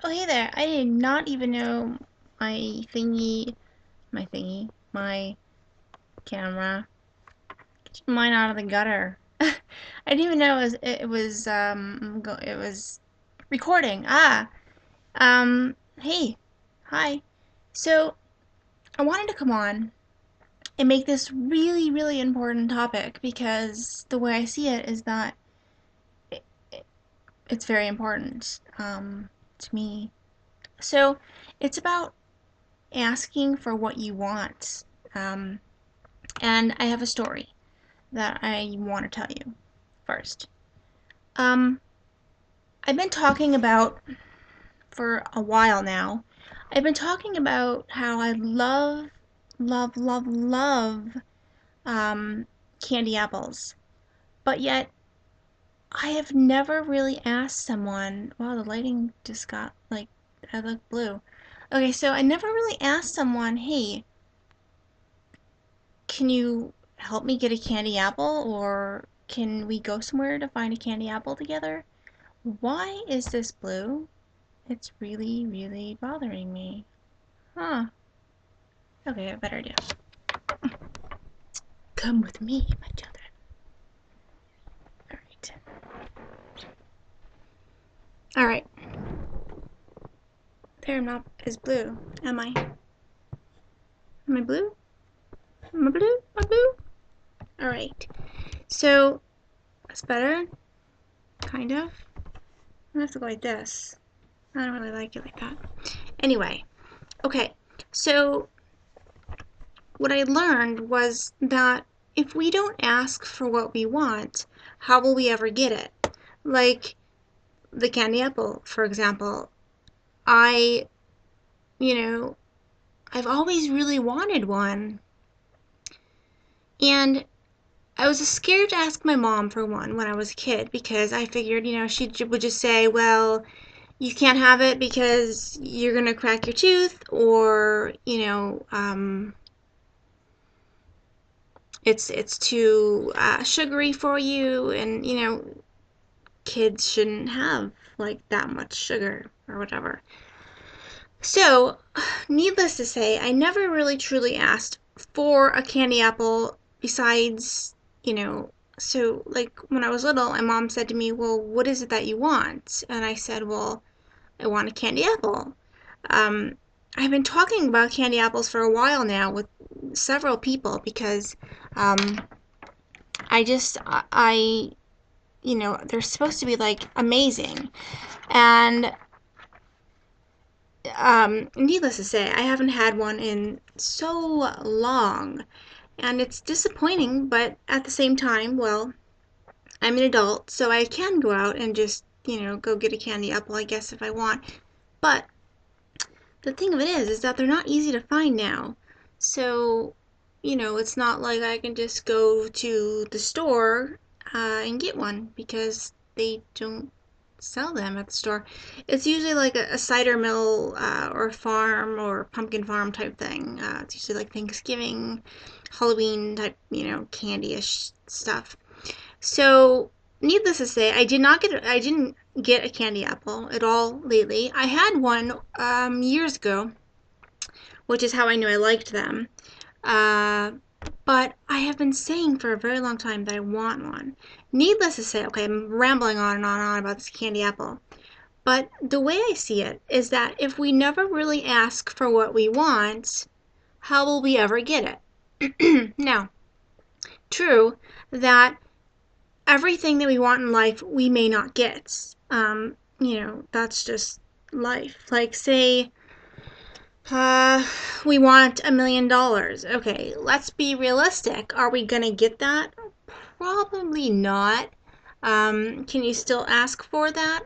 Oh, hey there. I did not even know my camera. Get your mine out of the gutter. I didn't even know it was recording. Hey. Hi. So, I wanted to come on and make this really, really important topic because the way I see it is that it, it's very important to me. So, it's about asking for what you want. Um, and I have a story that I want to tell you first. Um, I've been talking about for a while now. I've been talking about how I love um, candy apples, but yet I have never really asked someone. Wow, the lighting just got like I look blue. Okay, so I never really asked someone, hey, can you help me get a candy apple or can we go somewhere to find a candy apple together? Why is this blue? It's really, really bothering me. Huh. Okay, I have a better idea. Come with me, my children. Alright. Alright. There, I'm not as blue, am I? Am I blue? Am I blue? Am I blue? Alright. So, that's better. Kind of. I have to go like this. I don't really like it like that. Anyway. Okay. So, what I learned was that if we don't ask for what we want, how will we ever get it? Like the candy apple, for example. I, you know, I've always really wanted one. And I was scared to ask my mom for one when I was a kid because I figured, she would just say, well, you can't have it because you're going to crack your tooth or, it's too sugary for you, and kids shouldn't have like that much sugar or whatever. So, needless to say, I never really truly asked for a candy apple besides, so like when I was little, my mom said to me, well, what is it that you want? And I said, well, I want a candy apple. Um, I've been talking about candy apples for a while now with several people because um, they're supposed to be like amazing. And needless to say, I haven't had one in so long. And it's disappointing, but at the same time, well, I'm an adult, so I can go out and just, go get a candy apple, I guess, if I want. But the thing of it is that they're not easy to find now. So, it's not like I can just go to the store and get one because they don't sell them at the store. It's usually like a cider mill or a farm or pumpkin farm type thing. It's usually like Thanksgiving, Halloween type, candy-ish stuff. So, needless to say, I didn't get a candy apple at all lately. I had one years ago, which is how I knew I liked them. Uh, but I have been saying for a very long time that I want one. Needless to say, okay, I'm rambling on and on and on about this candy apple. But the way I see it is that if we never really ask for what we want, how will we ever get it? Now, true that everything that we want in life we may not get. That's just life. Like, say, we want $1 million. Okay, let's be realistic. Are we gonna get that? Probably not. Can you still ask for that?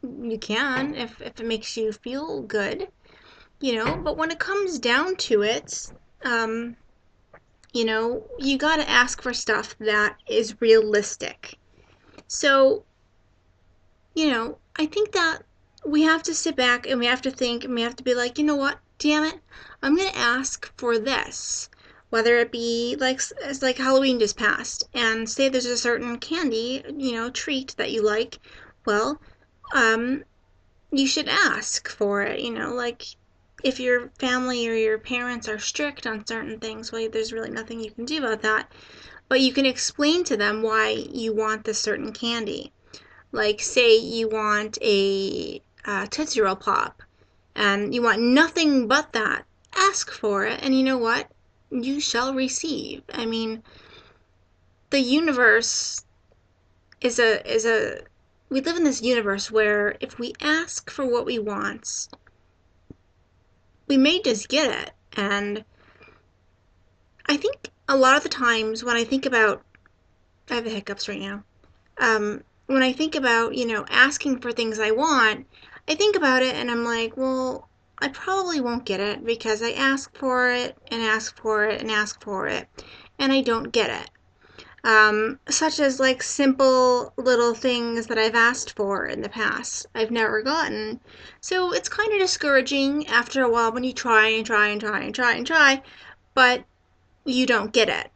You can if it makes you feel good, but when it comes down to it, um, you gotta ask for stuff that is realistic. So, I think that we have to sit back and we have to think and we have to be like, you know what? Damn it. I'm going to ask for this. Whether it be like it's like Halloween just passed and say there's a certain candy, treat that you like. Well, um you should ask for it, like if your family or your parents are strict on certain things, well, there's really nothing you can do about that. But you can explain to them why you want this certain candy. Like, say you want a Tootsie Roll Pop and you want nothing but that. Ask for it, and you know what? You shall receive. I mean, the universe is a we live in this universe where if we ask for what we want, we may just get it. And I think a lot of the times when I think about, I have the hiccups right now. When I think about, asking for things I want, I think about it and I'm like, well, I probably won't get it because I ask for it and ask for it and ask for it and I don't get it. Such as like simple little things that I've asked for in the past, I've never gotten. So it's kind of discouraging after a while when you try and try and try and try and try, but you don't get it.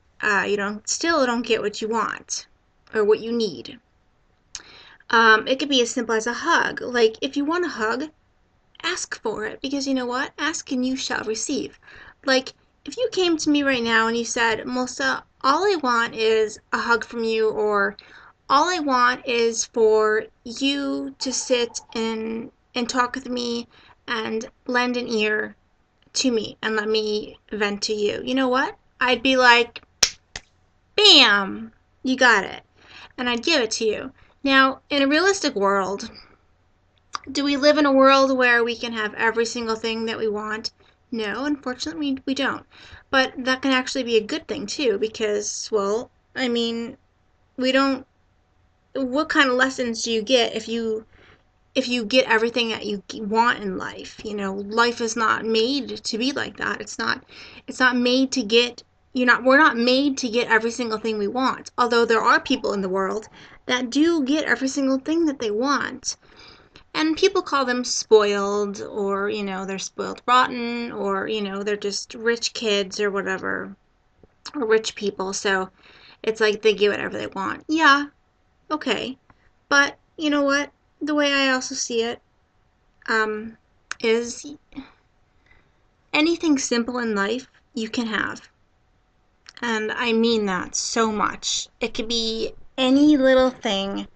You don't get what you want or what you need. It could be as simple as a hug. Like if you want a hug, ask for it because you know what? Ask and you shall receive. Like if you came to me right now and you said, Melissa, all I want is a hug from you, or all I want is for you to sit and talk with me and lend an ear to me and let me vent to you. You know what? I'd be like, bam, you got it. And I'd give it to you. Now, in a realistic world, do we live in a world where we can have every single thing that we want? No, unfortunately, we don't. But that can actually be a good thing, too, because, well, I mean, we don't. What kind of lessons do you get if you get everything that you want in life? Life is not made to be like that. It's not made to get we're not made to get every single thing we want. Although there are people in the world that do get every single thing that they want. And people call them spoiled, or they're spoiled rotten, or they're just rich kids or whatever, or rich people. So it's like they get whatever they want. Yeah, okay. But you know what? The way I also see it, is anything simple in life you can have. And I mean that so much. It could be any little thing,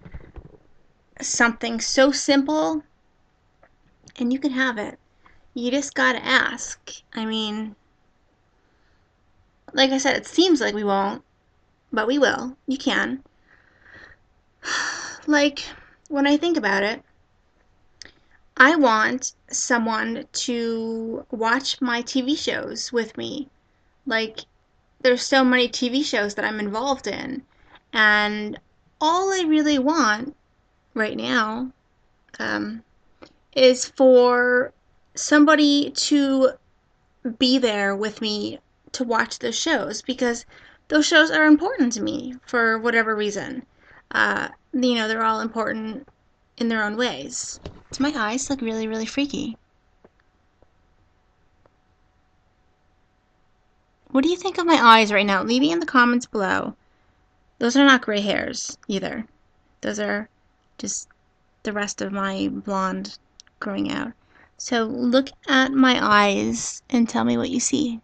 something so simple, and you can have it. You just gotta ask. I mean, like I said, it seems like we won't, but we will. You can. Like, when I think about it, I want someone to watch my TV shows with me. Like, there's so many TV shows that I'm involved in, and all I really want right now, um, is for somebody to be there with me to watch those shows because those shows are important to me for whatever reason. They're all important in their own ways. Do my eyes look really, really freaky? What do you think of my eyes right now? Leave me in the comments below. Those are not gray hairs either. Those are just the rest of my blonde growing out. So look at my eyes and tell me what you see.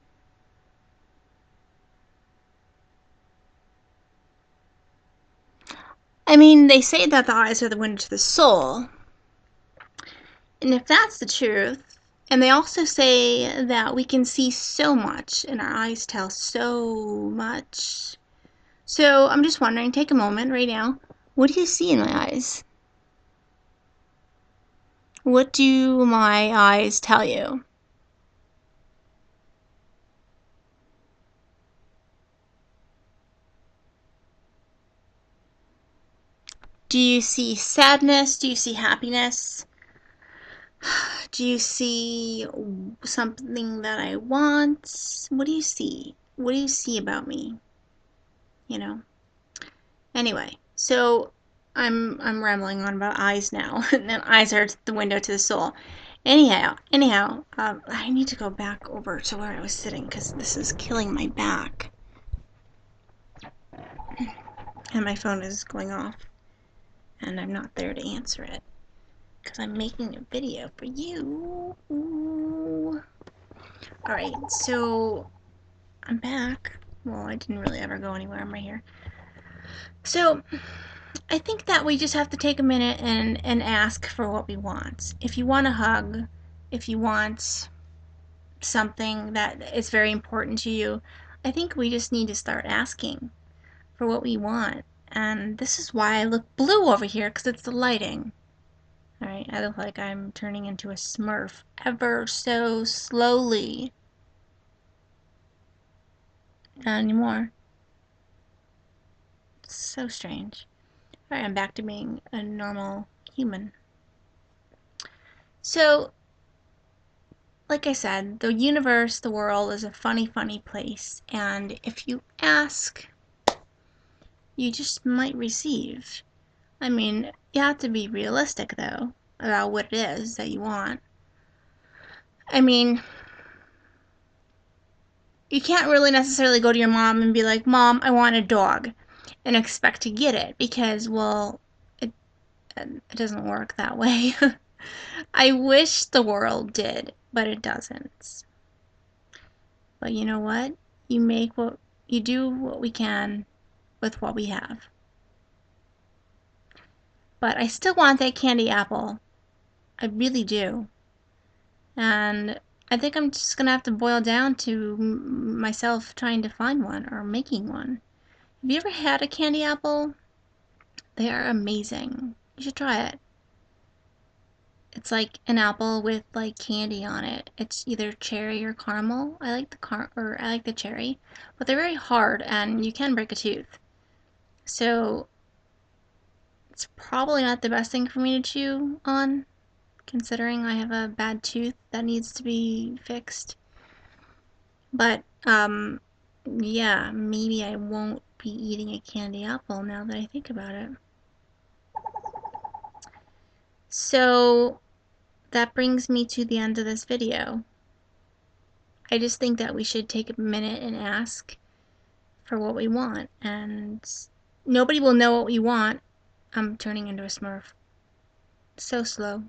I mean, they say that the eyes are the window to the soul. And if that's the truth, and they also say that we can see so much and our eyes tell so much. So I'm just wondering, take a moment right now. What do you see in my eyes? What do my eyes tell you? Do you see sadness? Do you see happiness? Do you see something that I want? What do you see? What do you see about me? You know? Anyway, so I'm rambling on about eyes now, and then eyes are the window to the soul. Anyhow, I need to go back over to where I was sitting because this is killing my back, and my phone is going off, and I'm not there to answer it because I'm making a video for you. Ooh. Alright, so I'm back. Well, I didn't really ever go anywhere. I'm right here. So, I think that we just have to take a minute and ask for what we want. If you want a hug, if you want something that is very important to you, I think we just need to start asking for what we want. And this is why I look blue over here, because it's the lighting. Alright, I look like I'm turning into a Smurf ever so slowly. Not anymore. It's so strange. Alright, I'm back to being a normal human. So, like I said, the universe, the world is a funny, funny place. And if you ask, you just might receive. I mean, you have to be realistic, though, about what it is that you want. I mean, you can't really necessarily go to your mom and be like, Mom, I want a dog, and expect to get it, because, well, it doesn't work that way. I wish the world did, but it doesn't. But you know what? You do what we can with what we have. But I still want that candy apple. I really do. And I think I'm just gonna have to boil down to myself trying to find one or making one. Have you ever had a candy apple? They are amazing. You should try it. It's like an apple with like candy on it. It's either cherry or caramel. I like the cherry, but they're very hard and you can break a tooth. So it's probably not the best thing for me to chew on, considering I have a bad tooth that needs to be fixed. But yeah, maybe I won't be eating a candy apple now that I think about it. So that brings me to the end of this video. I just think that we should take a minute and ask for what we want, and nobody will know what we want. I'm turning into a Smurf. So slow.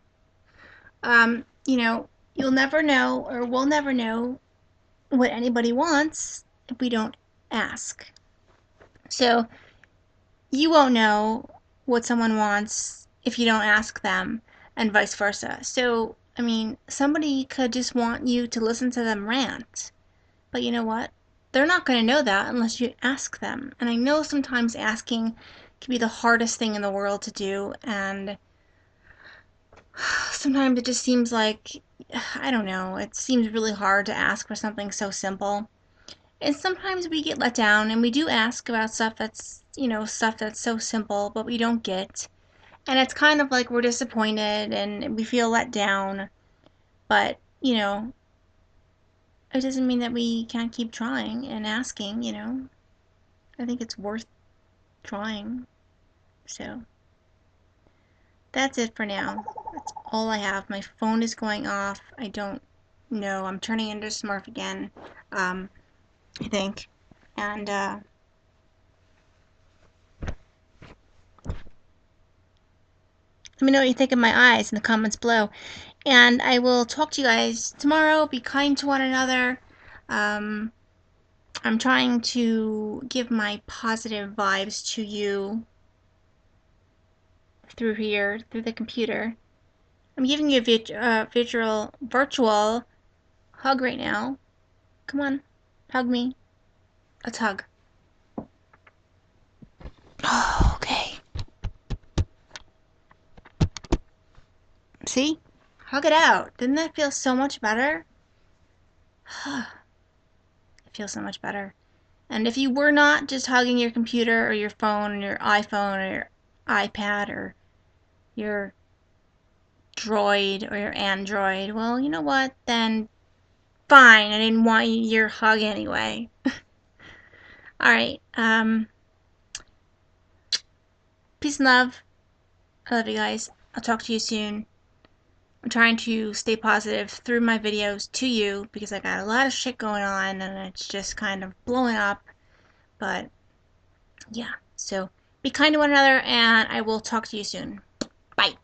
You know, you'll never know, or we'll never know what anybody wants if we don't ask. So you won't know what someone wants if you don't ask them, and vice versa. So, I mean, somebody could just want you to listen to them rant. But you know what? They're not going to know that unless you ask them. And I know sometimes asking can be the hardest thing in the world to do, and sometimes it just seems like, I don't know, it seems really hard to ask for something so simple. And sometimes we get let down and we do ask about stuff that's, stuff that's so simple, but we don't get. And it's kind of like we're disappointed and we feel let down. But, it doesn't mean that we can't keep trying and asking. I think it's worth trying. So, that's it for now. That's all I have. My phone is going off. I don't know. I'm turning into a Smurf again, I think. And, let me know what you think of my eyes in the comments below. And I will talk to you guys tomorrow. Be kind to one another. I'm trying to give my positive vibes to you through here, through the computer. I'm giving you a virtual hug right now. Come on, hug me. Let's hug. Oh, okay. See? Hug it out. Didn't that feel so much better? It feels so much better. And if you were not just hugging your computer or your phone or your iPhone or your iPad or your droid or your Android, well, you know what? Then fine. I didn't want your hug anyway. Alright, peace and love. I love you guys. I'll talk to you soon. I'm trying to stay positive through my videos to you because I got a lot of shit going on and it's just kind of blowing up. But yeah, so be kind to one another and I will talk to you soon. Bye.